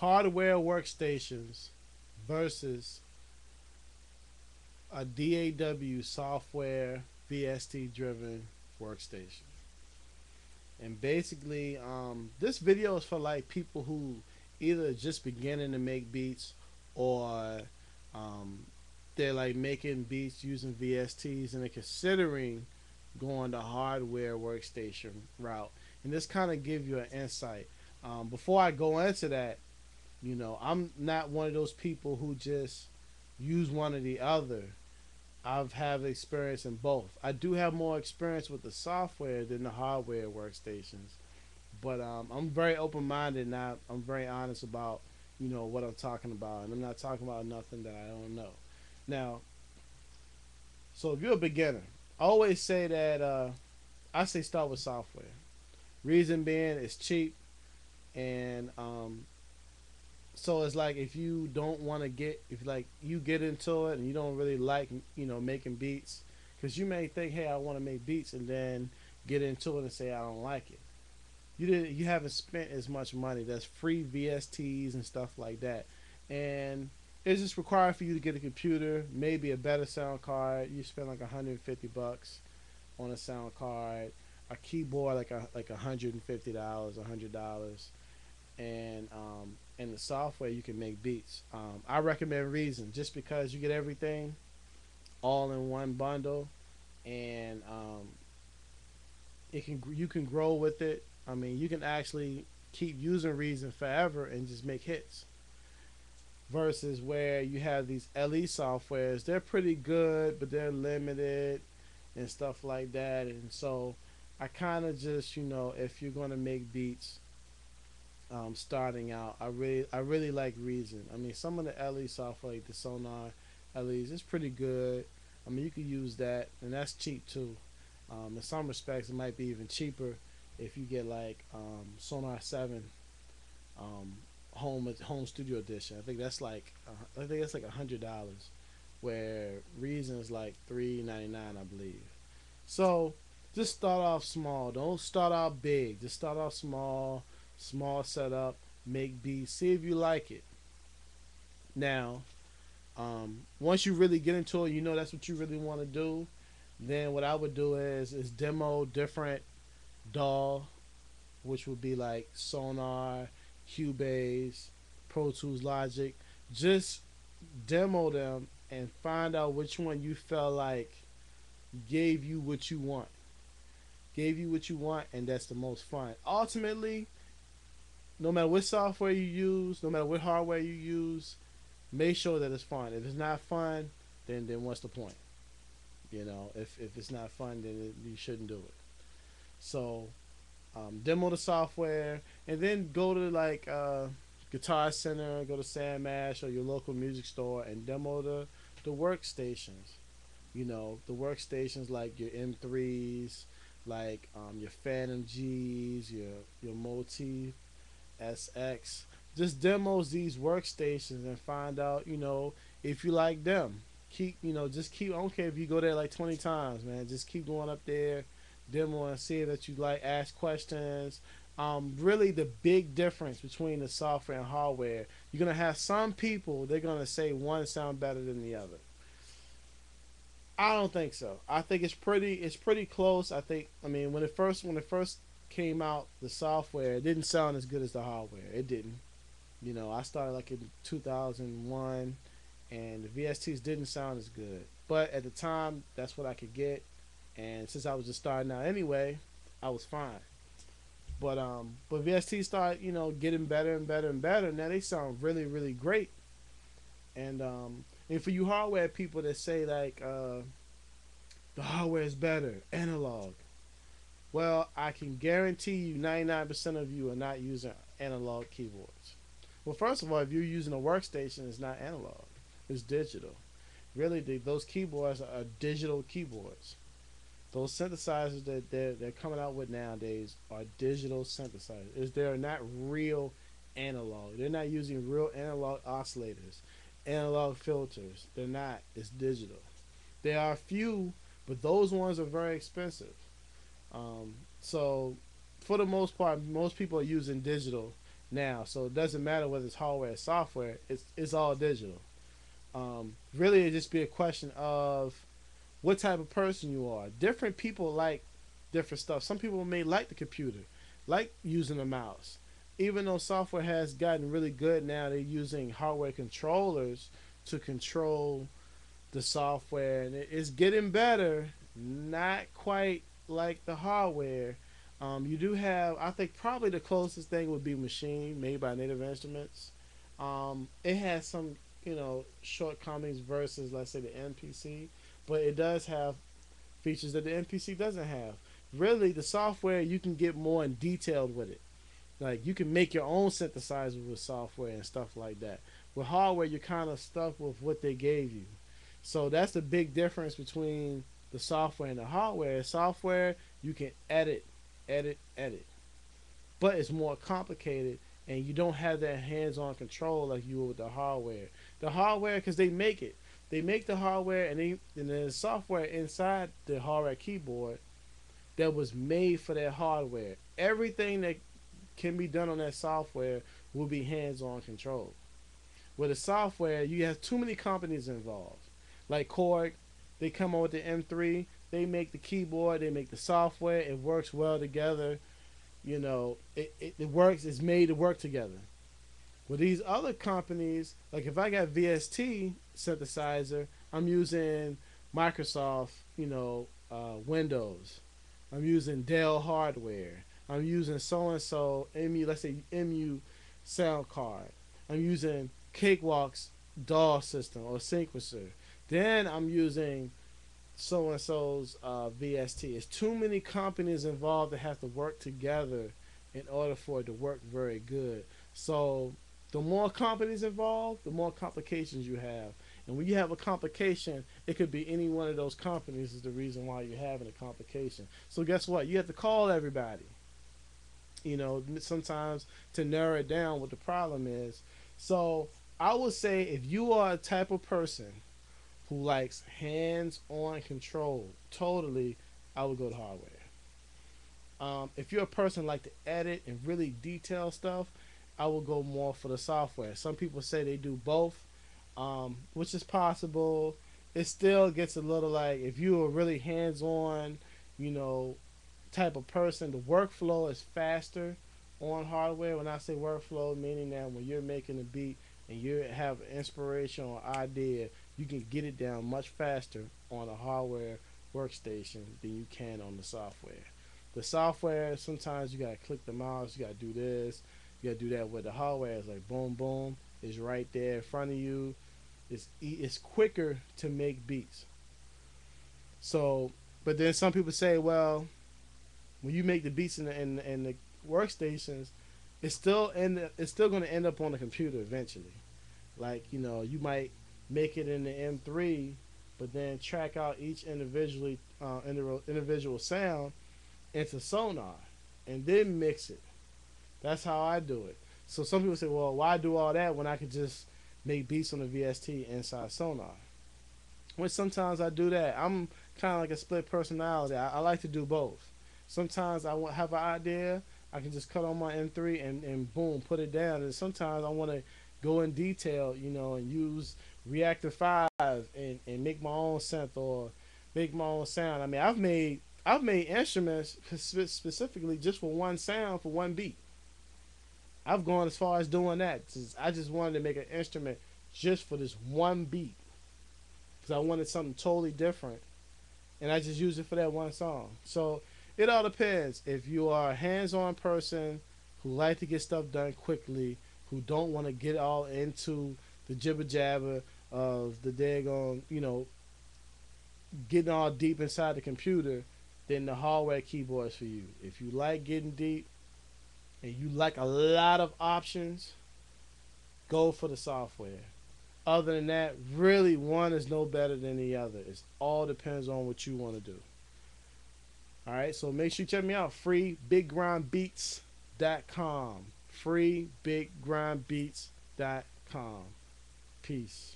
hardware workstations versus a DAW software VST driven workstation. And basically, this video is for like people who either just beginning to make beats or um, they're like making beats using VSTs and they're considering going the hardware workstation route. And this kind of give you an insight. Before I go into that, I'm not one of those people who just use one or the other. I've have experience in both. I do have more experience with the software than the hardware workstations, but I'm very open minded now. I'm very honest about what I'm talking about, and I'm not talking about nothing that I don't know. Now, so if you're a beginner, I always say that I say start with software. Reason being, it's cheap, and so it's like if you don't want to if like you get into it and you don't really like making beats, because you may think, hey, I want to make beats, and then get into it and say I don't like it. You haven't spent as much money. That's free VSTs and stuff like that, and it's just required for you to get a computer, maybe a better sound card. You spend like $150 on a sound card, a keyboard like $150, $100, and the software you can make beats. I recommend Reason just because you get everything all in one bundle, and you can grow with it. I mean, you can actually keep using Reason forever and just make hits. Versus where you have these LE softwares, they're pretty good, but they're limited and stuff like that. And so I kind of just, if you're gonna make beats, starting out, I really like Reason. I mean, some of the LE software, like the Sonar LEs, it's pretty good. I mean, you can use that, and that's cheap too. In some respects, it might be even cheaper if you get like Sonar 7 um, home studio edition. I think that's like $100, where Reason is like $3.99, I believe. So just start off small. Don't start out big. Just start off small, small setup. Make beats. See if you like it. Now, once you really get into it, that's what you really want to do. Then what I would do is demo different DAW, which would be like Sonar, Cubase, Pro Tools, Logic. Just demo them and find out which one you felt like gave you what you want. Gave you what you want, and that's the most fun. Ultimately, no matter what software you use, no matter what hardware you use, make sure that it's fun. If it's not fun, then what's the point? If it's not fun, then you shouldn't do it. So demo the software, and then go to like Guitar Center, go to Sandmash or your local music store, and demo the workstations. The workstations like your M3s, like your Phantom G's, your Multi SX. Just demos these workstations and find out, if you like them. Just keep. I don't care if you go there like 20 times, man. Just keep going up there, demo, and see that you like. Ask questions. Really, the big difference between the software and hardware, you're gonna have some people, they're gonna say one sound better than the other. I don't think so. I think it's pretty close. I mean when it first came out, the software, it didn't sound as good as the hardware. It didn't. I started like in 2001, and the VSTs didn't sound as good. But at the time, that's what I could get, and since I was just starting out anyway, I was fine. But VST started getting better and better and better. Now they sound really really great. And for you hardware people that say like the hardware is better analog, well, I can guarantee you 99% of you are not using analog keyboards. Well, first of all, if you're using a workstation, it's not analog, it's digital. Really, those keyboards are digital keyboards. Those synthesizers that they're coming out with nowadays are digital synthesizers. They're not real analog. They're not using real analog oscillators, analog filters. They're not. It's digital. There are a few, but those ones are very expensive. So, for the most part, most people are using digital. now. So it doesn't matter whether it's hardware or software. It's all digital. Really, it just be a question of what type of person you are. Different people like different stuff. Some people may like the computer, like using a mouse. Even though software has gotten really good now, they're using hardware controllers to control the software, and it's getting better. Not quite like the hardware. You do have, I think, probably the closest thing would be Machine, made by Native Instruments. It has some, shortcomings versus, let's say, the NPC, but it does have features that the NPC doesn't have. Really, the software, you can get more in detailed with it. Like, you can make your own synthesizer with software and stuff like that. With hardware, you're kind of stuck with what they gave you. So that's the big difference between the software and the hardware. Software, you can edit, edit, but it's more complicated, and you don't have that hands-on control like you would with the hardware. The hardware, because they make the hardware, and there's software inside the hardware keyboard that was made for that hardware. Everything that can be done on that software will be hands-on control. With the software, you have too many companies involved. Like Korg, they come up with the M3, they make the keyboard, they make the software, it works well together. It works, it's made to work together. With these other companies, like if I got VST synthesizer, I'm using Microsoft, Windows. I'm using Dell hardware. I'm using so and so let's say MU sound card. I'm using Cakewalk's DAW system or synthesizer. Then I'm using so and so's VST. It's too many companies involved that have to work together in order for it to work very good. So the more companies involved, the more complications you have. And when you have a complication, it could be any one of those companies is the reason why you're having a complication. So guess what? You have to call everybody. Sometimes to narrow it down what the problem is. So I would say if you are a type of person who likes hands-on control, totally, I would go to hardware. If you're a person like to edit and really detail stuff, I will go more for the software. Some people say they do both, which is possible. It still gets a little like if you're a really hands-on, you know, type of person, the workflow is faster on hardware. When I say workflow, meaning that when you're making a beat and you have an inspiration or idea, you can get it down much faster on a hardware workstation than you can on the software. The software, sometimes you gotta click the mouse, you gotta do this, you gotta do that. With the hardware, it's like boom, boom, it's right there in front of you. It's quicker to make beats. So, but then some people say, well, when you make the beats in the workstations, it's still going to end up on the computer eventually. Like, you might make it in the M3, but then track out each individual sound into Sonar, and then mix it. That's how I do it. So some people say, well, why do all that when I could just make beats on the VST inside Sonar? Which sometimes I do that. I'm kind of like a split personality. I like to do both. Sometimes I want have an idea, I can just cut on my M3 and boom, put it down. And sometimes I want to go in detail, and use Reactor 5 and make my own synth or make my own sound. I mean, I've made instruments specifically just for one sound for one beat. I've gone as far as doing that. I just wanted to make an instrument just for this one beat because I wanted something totally different, and I just use it for that one song. So it all depends. If you are a hands-on person who like to get stuff done quickly, who don't want to get all into the jibber jabber of the daggone, getting all deep inside the computer, then the hardware keyboard is for you. If you like getting deep and you like a lot of options, go for the software. Other than that, really one is no better than the other. It all depends on what you want to do. Alright, so make sure you check me out. FreeBigGrimeBeats.com. FreeBigGrimeBeats.com. Peace.